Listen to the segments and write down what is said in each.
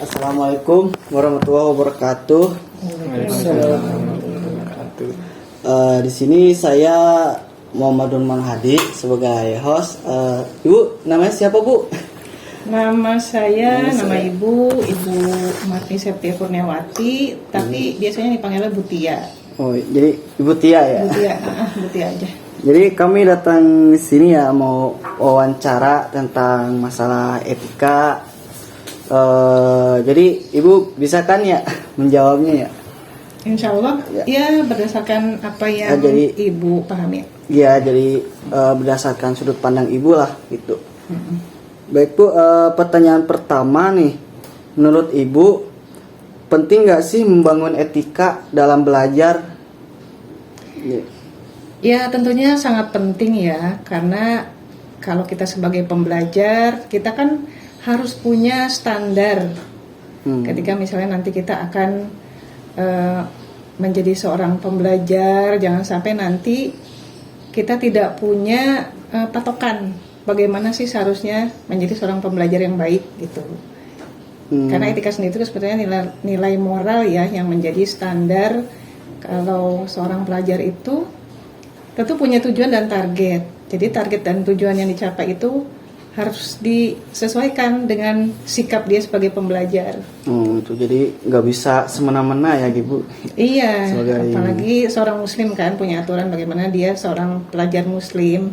Assalamualaikum warahmatullahi wabarakatuh. Di sini saya Muhammadun Manghadi sebagai host. Ibu, namanya siapa, Bu? Nama Ibu Marti Septia Kurniawati, tapi biasanya dipanggilnya Bu Tia. Oh, jadi Ibu Tia ya? Bu Tia aja. Jadi kami datang di sini ya mau wawancara tentang masalah etika. Jadi Ibu bisa kan ya menjawabnya ya? Insya Allah ya berdasarkan apa yang Ibu pahami. Ya, jadi berdasarkan sudut pandang Ibu lah gitu. Baik Bu, pertanyaan pertama nih, menurut Ibu penting nggak sih membangun etika dalam belajar? Ya tentunya sangat penting ya, karena kalau kita sebagai pembelajar kita kan harus punya standar. Ketika misalnya nanti kita akan menjadi seorang pembelajar, jangan sampai nanti kita tidak punya patokan bagaimana sih seharusnya menjadi seorang pembelajar yang baik gitu. Karena etika sendiri itu sebenarnya nilai moral ya yang menjadi standar. Kalau seorang pelajar itu tentu punya tujuan dan target. Jadi target dan tujuan yang dicapai itu harus disesuaikan dengan sikap dia sebagai pembelajar. Itu jadi nggak bisa semena-mena ya, Ibu. Iya, apalagi seorang muslim kan punya aturan bagaimana dia seorang pelajar muslim.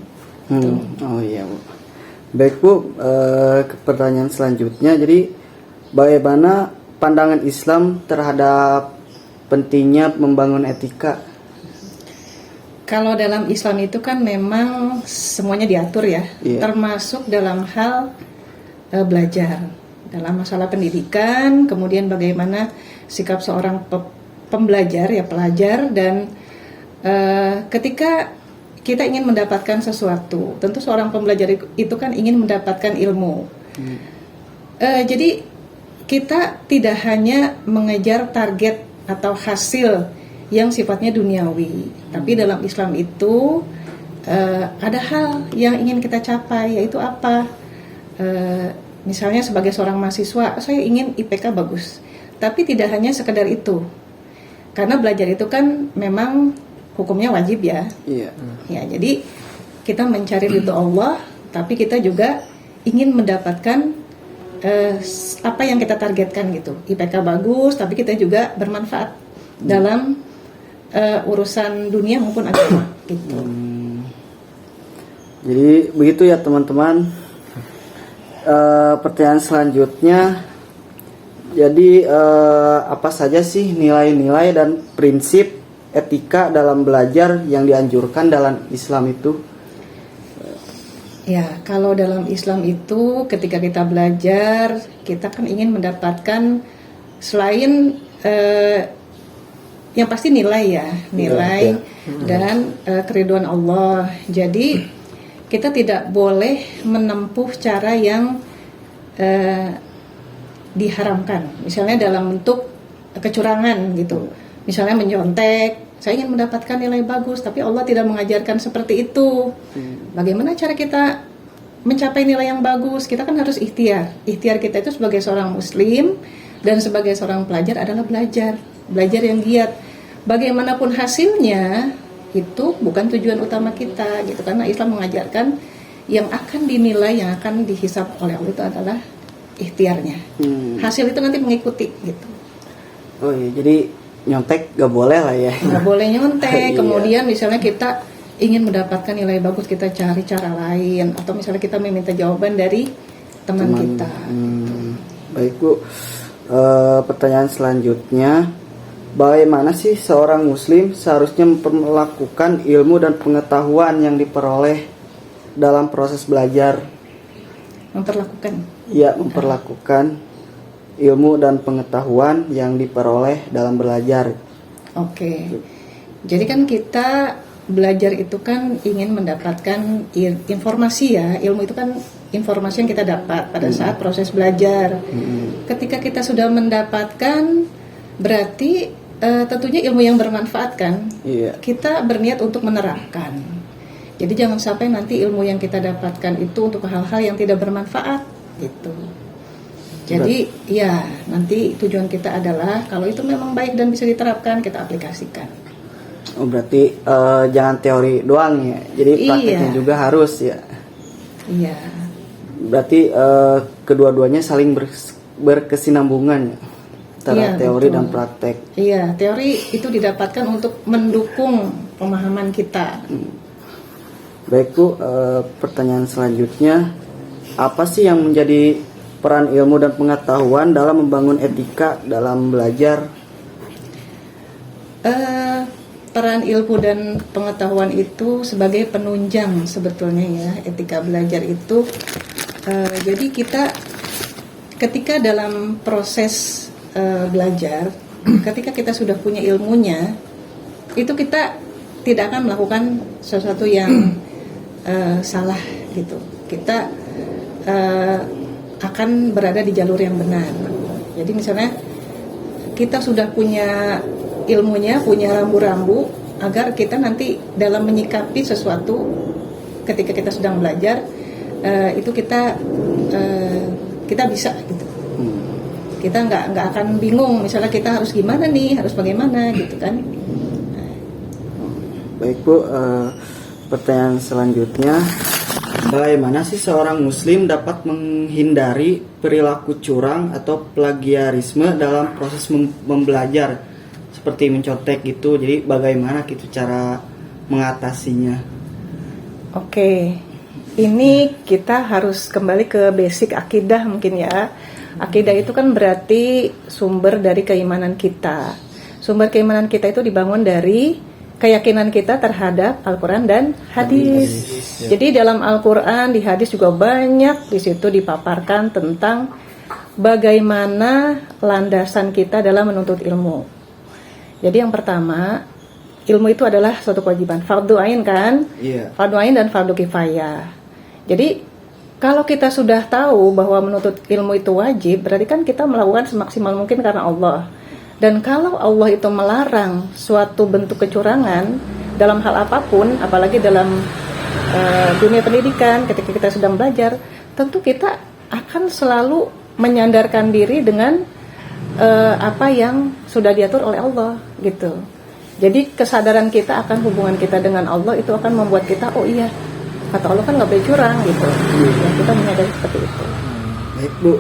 Oh iya, Bu. Baik Bu, ke pertanyaan selanjutnya. Jadi bagaimana pandangan Islam terhadap pentingnya membangun etika? Kalau dalam Islam itu kan memang semuanya diatur ya, termasuk dalam hal belajar, dalam masalah pendidikan, kemudian bagaimana sikap seorang pembelajar ya pelajar, dan ketika kita ingin mendapatkan sesuatu, tentu seorang pembelajar itu kan ingin mendapatkan ilmu. Jadi kita tidak hanya mengejar target atau hasil yang sifatnya duniawi, tapi dalam Islam itu ada hal yang ingin kita capai, yaitu apa? Misalnya sebagai seorang mahasiswa, saya ingin IPK bagus, tapi tidak hanya sekedar itu, karena belajar itu kan memang hukumnya wajib ya. Ya, jadi kita mencari ridho Allah, tapi kita juga ingin mendapatkan apa yang kita targetkan gitu. IPK bagus, tapi kita juga bermanfaat dalam urusan dunia maupun agama gitu. Jadi begitu ya teman-teman. Pertanyaan selanjutnya, jadi apa saja sih nilai-nilai dan prinsip etika dalam belajar yang dianjurkan dalam Islam itu? Ya, kalau dalam Islam itu ketika kita belajar, kita kan ingin mendapatkan selain yang pasti nilai ya, dan keriduan Allah. Jadi kita tidak boleh menempuh cara yang diharamkan. Misalnya dalam bentuk kecurangan gitu. Misalnya menyontek, saya ingin mendapatkan nilai bagus, tapi Allah tidak mengajarkan seperti itu. Bagaimana cara kita mencapai nilai yang bagus? Kita kan harus ikhtiar. Ikhtiar kita itu sebagai seorang muslim dan sebagai seorang pelajar adalah belajar yang giat. Bagaimanapun hasilnya itu bukan tujuan utama kita gitu, karena Islam mengajarkan yang akan dinilai, yang akan dihisab oleh Allah itu adalah ikhtiarnya. Hasil itu nanti mengikuti gitu. Oh iya, jadi nyontek gak boleh lah ya. Gak boleh nyontek. Kemudian misalnya kita ingin mendapatkan nilai bagus, kita cari cara lain, atau misalnya kita meminta jawaban dari teman kita. Baik Bu, pertanyaan selanjutnya, bagaimana sih seorang muslim seharusnya memperlakukan ilmu dan pengetahuan yang diperoleh dalam proses belajar? Memperlakukan ilmu dan pengetahuan yang diperoleh dalam belajar. Oke. Jadi kan kita belajar itu kan ingin mendapatkan informasi ya. Ilmu itu kan informasi yang kita dapat pada saat proses belajar. Ketika kita sudah mendapatkan, berarti tentunya ilmu yang bermanfaat kan. Kita berniat untuk menerapkan. Jadi jangan sampai nanti ilmu yang kita dapatkan itu untuk hal-hal yang tidak bermanfaat gitu. Jadi ya nanti tujuan kita adalah kalau itu memang baik dan bisa diterapkan, kita aplikasikan. Oh, berarti jangan teori doang ya. Jadi prakteknya juga harus ya. Iya. Berarti kedua-duanya saling berkesinambungan ya, antara teori betul. dan praktek. Iya, teori itu didapatkan untuk mendukung pemahaman kita. Baik Bu, pertanyaan selanjutnya, apa sih yang menjadi peran ilmu dan pengetahuan dalam membangun etika dalam belajar? Peran ilmu dan pengetahuan itu sebagai penunjang sebetulnya ya, etika belajar itu. Jadi kita ketika dalam proses belajar, ketika kita sudah punya ilmunya, itu kita tidak akan melakukan sesuatu yang salah gitu. Kita akan berada di jalur yang benar. Jadi misalnya kita sudah punya ilmunya, punya rambu-rambu agar kita nanti dalam menyikapi sesuatu ketika kita sedang belajar itu kita bisa gitu. Kita nggak akan bingung misalnya kita harus gimana nih, harus bagaimana gitu kan. Baik Bu, pertanyaan selanjutnya, bagaimana sih seorang muslim dapat menghindari perilaku curang atau plagiarisme dalam proses membelajar seperti mencontek gitu? Jadi bagaimana gitu cara mengatasinya? Oke, ini kita harus kembali ke basic akidah mungkin ya. Akidah itu kan berarti sumber dari keimanan kita. Sumber keimanan kita itu dibangun dari keyakinan kita terhadap Al-Quran dan hadis. Jadi dalam Al-Quran, di hadis juga banyak di situ dipaparkan tentang bagaimana landasan kita dalam menuntut ilmu. Jadi yang pertama, ilmu itu adalah suatu kewajiban, fardu ain kan? Fardu ain dan fardu kifayah. Jadi kalau kita sudah tahu bahwa menuntut ilmu itu wajib, berarti kan kita melakukan semaksimal mungkin karena Allah. Dan kalau Allah itu melarang suatu bentuk kecurangan dalam hal apapun, apalagi dalam dunia pendidikan, ketika kita sedang belajar, tentu kita akan selalu menyandarkan diri dengan apa yang sudah diatur oleh Allah gitu. Jadi kesadaran kita akan hubungan kita dengan Allah itu akan membuat kita, oh iya, kata Allah kan nggak boleh curang gitu. Ya, kita menyadari seperti itu. Baik Bu,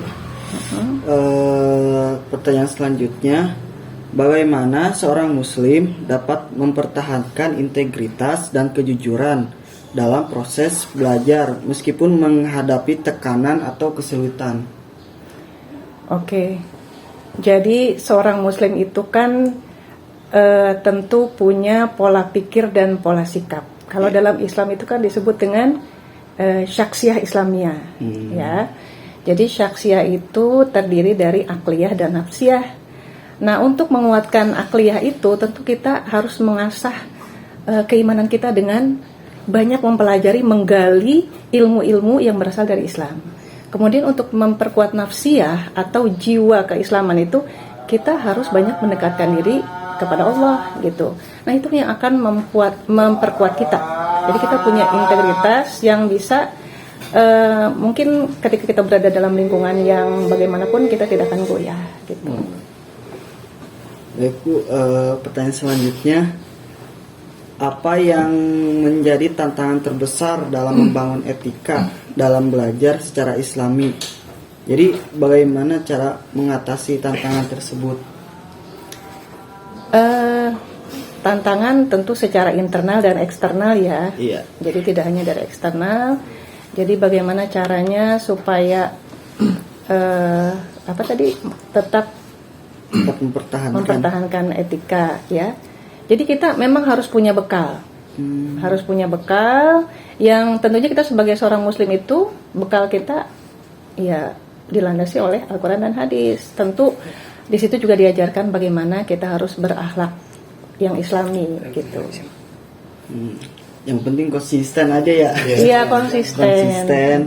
pertanyaan selanjutnya, bagaimana seorang muslim dapat mempertahankan integritas dan kejujuran dalam proses belajar meskipun menghadapi tekanan atau kesulitan? Oke, jadi seorang muslim itu kan tentu punya pola pikir dan pola sikap. Kalau dalam Islam itu kan disebut dengan syaksiyah Islamiyah, ya. Jadi syaksiyah itu terdiri dari akliyah dan nafsiyah. Nah, untuk menguatkan akliyah itu tentu kita harus mengasah keimanan kita dengan banyak mempelajari, menggali ilmu-ilmu yang berasal dari Islam. Kemudian untuk memperkuat nafsiyah atau jiwa keislaman itu kita harus banyak mendekatkan diri kepada Allah gitu. Nah, itu yang akan memperkuat kita. Jadi kita punya integritas yang bisa mungkin ketika kita berada dalam lingkungan yang bagaimanapun kita tidak akan goyah gitu. Baik Bu, pertanyaan selanjutnya, apa yang menjadi tantangan terbesar dalam membangun etika dalam belajar secara Islami? Jadi bagaimana cara mengatasi tantangan tersebut? Tantangan tentu secara internal dan eksternal ya. Iya. Jadi tidak hanya dari eksternal. Jadi bagaimana caranya supaya tetap mempertahankan etika ya. Jadi kita memang harus punya bekal. Harus punya bekal yang tentunya kita sebagai seorang muslim itu bekal kita ya dilandasi oleh Al-Quran dan hadis. Tentu di situ juga diajarkan bagaimana kita harus berakhlak yang Islami gitu. Yang penting konsisten aja ya. Iya, konsisten.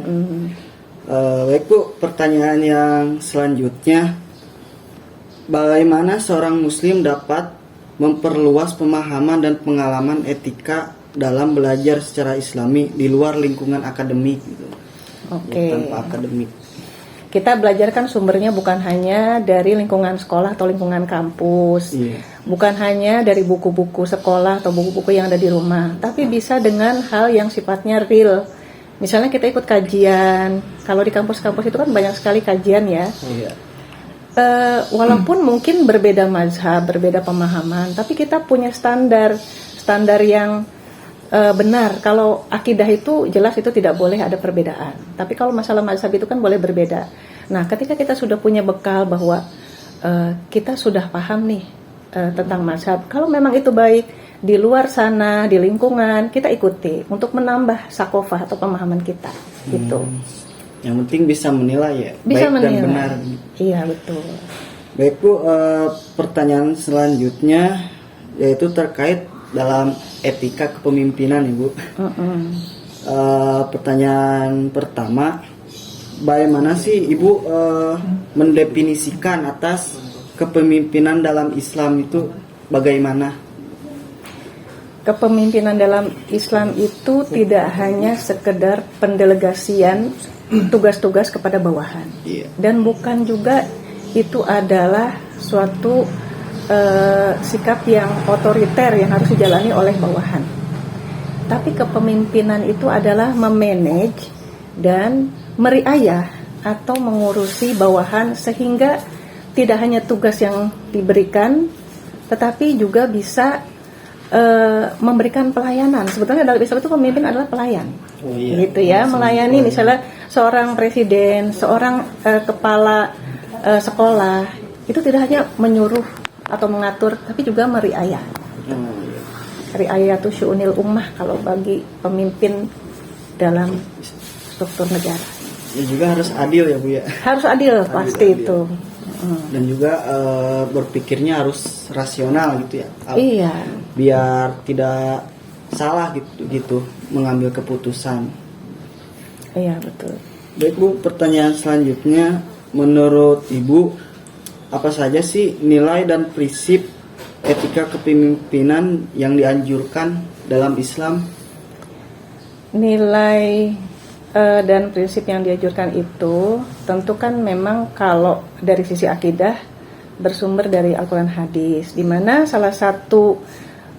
Baik Bu, pertanyaan yang selanjutnya, bagaimana seorang muslim dapat memperluas pemahaman dan pengalaman etika dalam belajar secara Islami di luar lingkungan akademik gitu. Oke. Tanpa akademik. kita belajar kan sumbernya bukan hanya dari lingkungan sekolah atau lingkungan kampus, bukan hanya dari buku-buku sekolah atau buku-buku yang ada di rumah, tapi bisa dengan hal yang sifatnya real. Misalnya kita ikut kajian, kalau di kampus-kampus itu kan banyak sekali kajian ya. Walaupun mungkin berbeda mazhab, berbeda pemahaman, tapi kita punya standar yang benar. Kalau akidah itu jelas itu tidak boleh ada perbedaan. Tapi kalau masalah mazhab itu kan boleh berbeda. Nah, ketika kita sudah punya bekal bahwa kita sudah paham nih tentang mazhab, kalau memang itu baik di luar sana, di lingkungan, kita ikuti untuk menambah sakofah atau pemahaman kita. Gitu. Yang penting bisa menilai ya, bisa baik menilai. dan benar. Iya, betul. Baik Bu, pertanyaan selanjutnya yaitu terkait dalam etika kepemimpinan Ibu. Pertanyaan pertama, bagaimana sih Ibu mendefinisikan atas kepemimpinan dalam Islam itu bagaimana? Kepemimpinan dalam Islam itu tidak hanya sekedar pendelegasian tugas-tugas kepada bawahan, dan bukan juga itu adalah suatu sikap yang otoriter yang harus dijalani oleh bawahan. Tapi kepemimpinan itu adalah memanage dan meriayah atau mengurusi bawahan sehingga tidak hanya tugas yang diberikan, tetapi juga bisa memberikan pelayanan. Sebetulnya dalam Islam itu pemimpin adalah pelayan, gitu ya, melayani. Misalnya seorang presiden, seorang kepala sekolah itu tidak hanya menyuruh atau mengatur, tapi juga meriayah. Riayatu syu'unil ummah kalau bagi pemimpin dalam struktur negara. Ya juga harus adil ya Bu ya. Harus adil, pasti adil. Itu. Dan juga berpikirnya harus rasional gitu ya. Iya. Biar tidak salah gitu mengambil keputusan. Iya, betul. Baik Bu, pertanyaan selanjutnya, menurut Ibu apa saja sih nilai dan prinsip etika kepemimpinan yang dianjurkan dalam Islam? Nilai dan prinsip yang dianjurkan itu tentu kan memang kalau dari sisi akidah bersumber dari Al-Quran hadis, di mana salah satu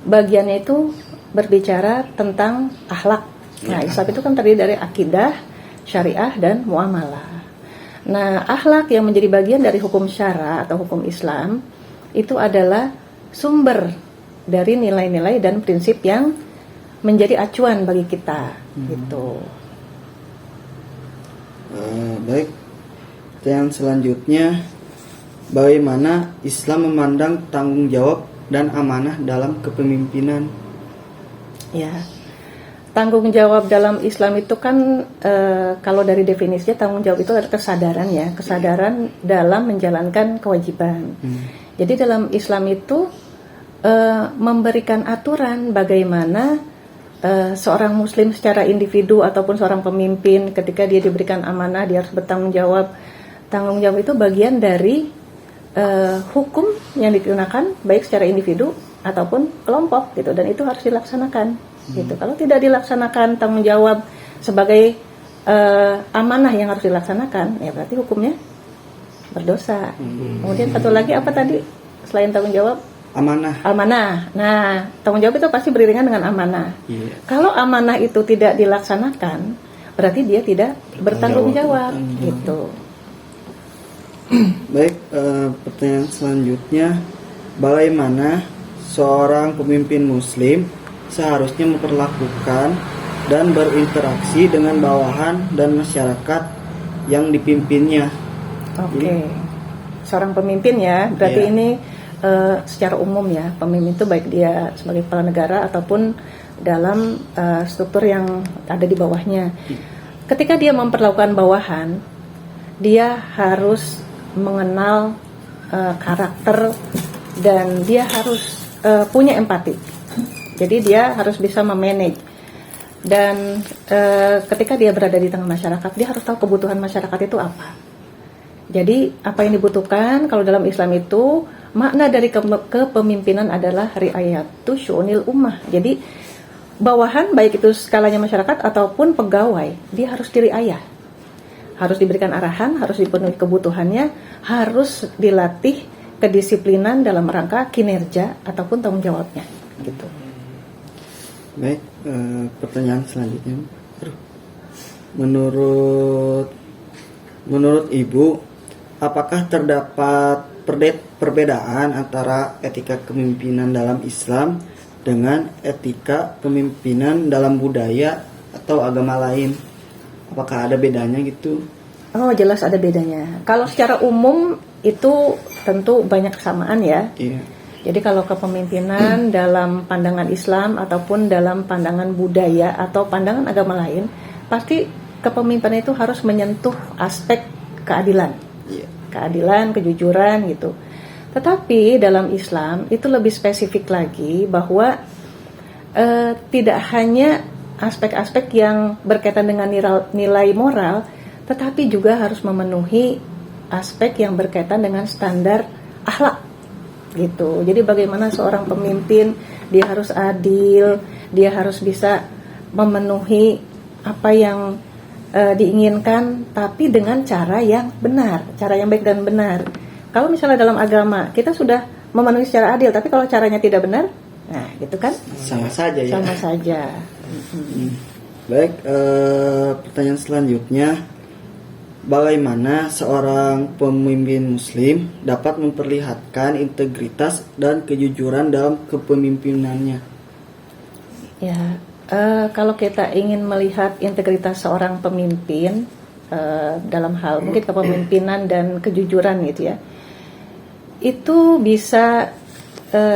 bagiannya itu berbicara tentang akhlak. Nah, Islam itu kan terdiri dari akidah, syariah, dan muamalah. Nah, akhlak yang menjadi bagian dari hukum syara atau hukum Islam itu adalah sumber dari nilai-nilai dan prinsip yang menjadi acuan bagi kita, gitu. Baik. Yang selanjutnya, bagaimana Islam memandang tanggung jawab dan amanah dalam kepemimpinan? Ya. Tanggung jawab dalam Islam itu kan kalau dari definisinya tanggung jawab itu adalah kesadaran ya, kesadaran dalam menjalankan kewajiban. Jadi dalam Islam itu memberikan aturan bagaimana seorang muslim secara individu ataupun seorang pemimpin ketika dia diberikan amanah dia harus bertanggung jawab. Tanggung jawab itu bagian dari hukum yang digunakan baik secara individu ataupun kelompok gitu, dan itu harus dilaksanakan. Gitu. Kalau tidak dilaksanakan tanggung jawab sebagai amanah yang harus dilaksanakan, ya berarti hukumnya berdosa. Kemudian satu lagi apa tadi selain tanggung jawab? Amanah. Nah, tanggung jawab itu pasti beriringan dengan amanah. Kalau amanah itu tidak dilaksanakan, berarti dia tidak bertanggung jawab. Gitu. Baik, pertanyaan selanjutnya, bagaimana seorang pemimpin Muslim seharusnya memperlakukan dan berinteraksi dengan bawahan dan masyarakat yang dipimpinnya? Oke. Seorang pemimpin ya, berarti ini secara umum ya, pemimpin itu baik dia sebagai kepala negara ataupun dalam struktur yang ada di bawahnya. Ketika dia memperlakukan bawahan, dia harus mengenal karakter dan dia harus punya empati. Jadi dia harus bisa memanage. Dan ketika dia berada di tengah masyarakat, dia harus tahu kebutuhan masyarakat itu apa. Jadi apa yang dibutuhkan kalau dalam Islam itu, makna dari kepemimpinan adalah riayatu syu'unil ummah. Jadi bawahan baik itu skalanya masyarakat ataupun pegawai, dia harus diriayah. harus diberikan arahan, harus dipenuhi kebutuhannya, harus dilatih kedisiplinan dalam rangka kinerja ataupun tanggung jawabnya gitu. Baik, pertanyaan selanjutnya. Menurut Ibu, apakah terdapat perbedaan antara etika kepemimpinan dalam Islam dengan etika kepemimpinan dalam budaya atau agama lain? Apakah ada bedanya gitu? Oh, jelas ada bedanya. Kalau secara umum itu tentu banyak kesamaan ya. Iya. Jadi kalau kepemimpinan dalam pandangan Islam ataupun dalam pandangan budaya atau pandangan agama lain, pasti kepemimpinan itu harus menyentuh aspek keadilan. Iya. Keadilan, kejujuran gitu. Tetapi dalam Islam itu lebih spesifik lagi bahwa tidak hanya aspek-aspek yang berkaitan dengan nilai moral, tetapi juga harus memenuhi aspek yang berkaitan dengan standar akhlak gitu. Jadi bagaimana seorang pemimpin, dia harus adil, dia harus bisa memenuhi apa yang diinginkan, tapi dengan cara yang benar, cara yang baik dan benar. Kalau misalnya dalam agama kita sudah memenuhi secara adil, tapi kalau caranya tidak benar, nah gitu kan? Sama saja ya. Sama saja. Baik, pertanyaan selanjutnya. Bagaimana seorang pemimpin muslim dapat memperlihatkan integritas dan kejujuran dalam kepemimpinannya? Ya, kalau kita ingin melihat integritas seorang pemimpin dalam hal mungkin kepemimpinan dan kejujuran gitu ya, itu bisa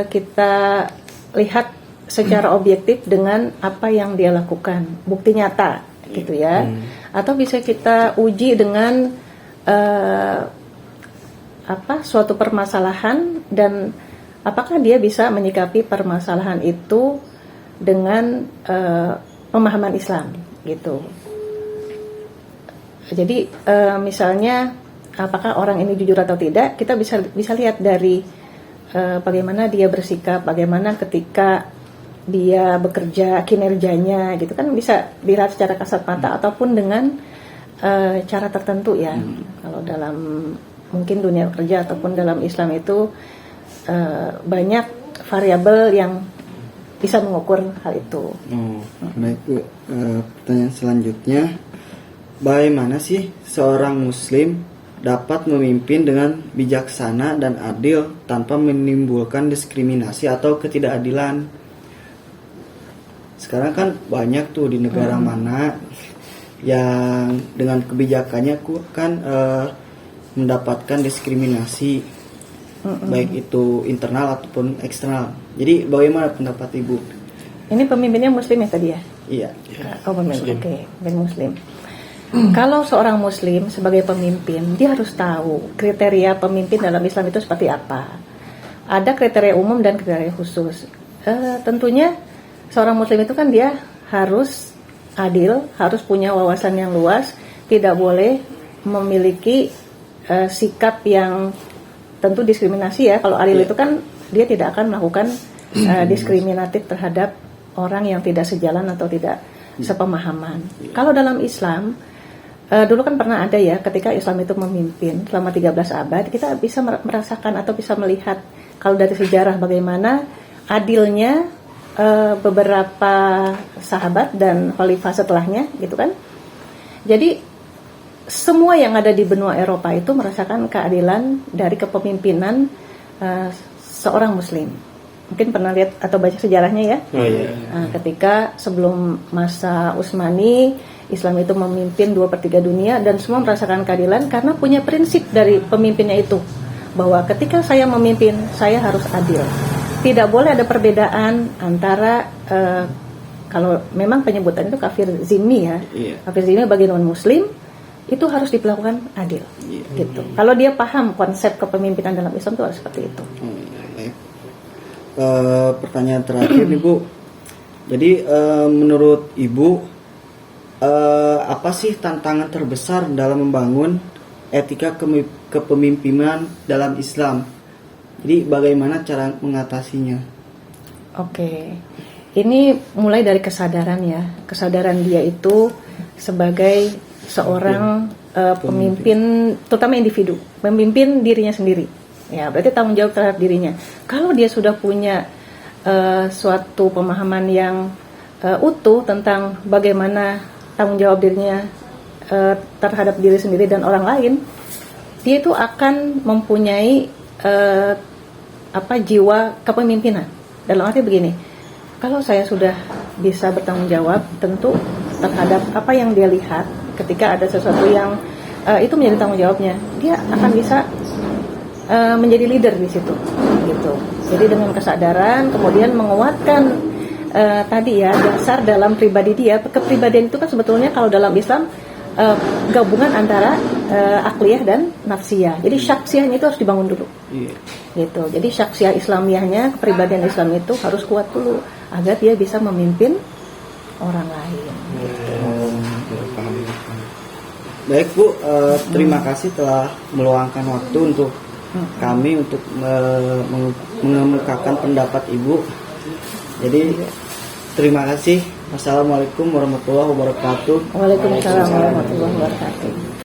kita lihat secara objektif dengan apa yang dia lakukan, bukti nyata gitu ya. Atau bisa kita uji dengan suatu permasalahan dan apakah dia bisa menyikapi permasalahan itu dengan pemahaman Islam gitu. Jadi misalnya apakah orang ini jujur atau tidak, kita bisa lihat dari bagaimana dia bersikap, bagaimana ketika dia bekerja, kinerjanya gitu kan, bisa dilihat secara kasat mata ataupun dengan cara tertentu ya. Kalau dalam mungkin dunia kerja ataupun dalam Islam itu banyak variabel yang bisa mengukur hal itu. Baik Bu, pertanyaan selanjutnya, bagaimana sih seorang muslim dapat memimpin dengan bijaksana dan adil tanpa menimbulkan diskriminasi atau ketidakadilan? Sekarang kan banyak tuh di negara mana yang dengan kebijakannya kan mendapatkan diskriminasi, baik itu internal ataupun eksternal. Jadi bagaimana pendapat Ibu? Ini pemimpinnya muslim ya tadi ya? Iya. Oh, pemimpin. Oke, pemimpin muslim. Kalau seorang muslim sebagai pemimpin, dia harus tahu kriteria pemimpin dalam Islam itu seperti apa. Ada kriteria umum dan kriteria khusus. Tentunya seorang muslim itu kan dia harus adil, harus punya wawasan yang luas, tidak boleh memiliki sikap yang tentu diskriminasi ya. Kalau adil itu kan dia tidak akan melakukan diskriminatif terhadap orang yang tidak sejalan atau tidak sepemahaman. Kalau dalam Islam, dulu kan pernah ada ya, ketika Islam itu memimpin selama 13 abad, kita bisa merasakan atau bisa melihat kalau dari sejarah bagaimana adilnya beberapa sahabat dan khalifah setelahnya gitu kan. Jadi semua yang ada di benua Eropa itu merasakan keadilan dari kepemimpinan seorang muslim. Mungkin pernah lihat atau baca sejarahnya ya. Ketika sebelum masa Utsmani, Islam itu memimpin 2/3 dunia dan semua merasakan keadilan karena punya prinsip dari pemimpinnya itu, bahwa ketika saya memimpin, saya harus adil. Tidak boleh ada perbedaan antara kalau memang penyebutan itu kafir zimmi ya. Kafir zimmi bagi non-muslim itu harus diperlakukan adil. Gitu. Kalau dia paham konsep kepemimpinan dalam Islam itu harus seperti itu. Pertanyaan terakhir nih Bu. Jadi menurut Ibu apa sih tantangan terbesar dalam membangun etika kepemimpinan dalam Islam? Jadi bagaimana cara mengatasinya? Oke. Ini mulai dari kesadaran ya. Kesadaran dia itu sebagai seorang pemimpin, terutama individu, memimpin dirinya sendiri. Ya, berarti tanggung jawab terhadap dirinya. Kalau dia sudah punya suatu pemahaman yang utuh tentang bagaimana tanggung jawab dirinya terhadap diri sendiri dan orang lain, dia itu akan mempunyai jiwa kepemimpinan. Dalam arti begini, kalau saya sudah bisa bertanggung jawab tentu terhadap apa yang dia lihat, ketika ada sesuatu yang itu menjadi tanggung jawabnya, dia akan bisa menjadi leader di situ, gitu. Jadi dengan kesadaran, kemudian menguatkan tadi ya dasar dalam pribadi dia. Kepribadian itu kan sebetulnya kalau dalam Islam gabungan antara akliyah dan nafsiyah. Jadi syaksiyahnya itu harus dibangun dulu, gitu. Jadi syaksiyah Islamiyahnya, kepribadian Islam itu harus kuat dulu agar dia bisa memimpin orang lain. Baik Bu, terima kasih telah meluangkan waktu untuk kami untuk mengemukakan pendapat Ibu. Jadi terima kasih. Wassalamualaikum warahmatullahi wabarakatuh. Waalaikumsalam warahmatullahi wabarakatuh.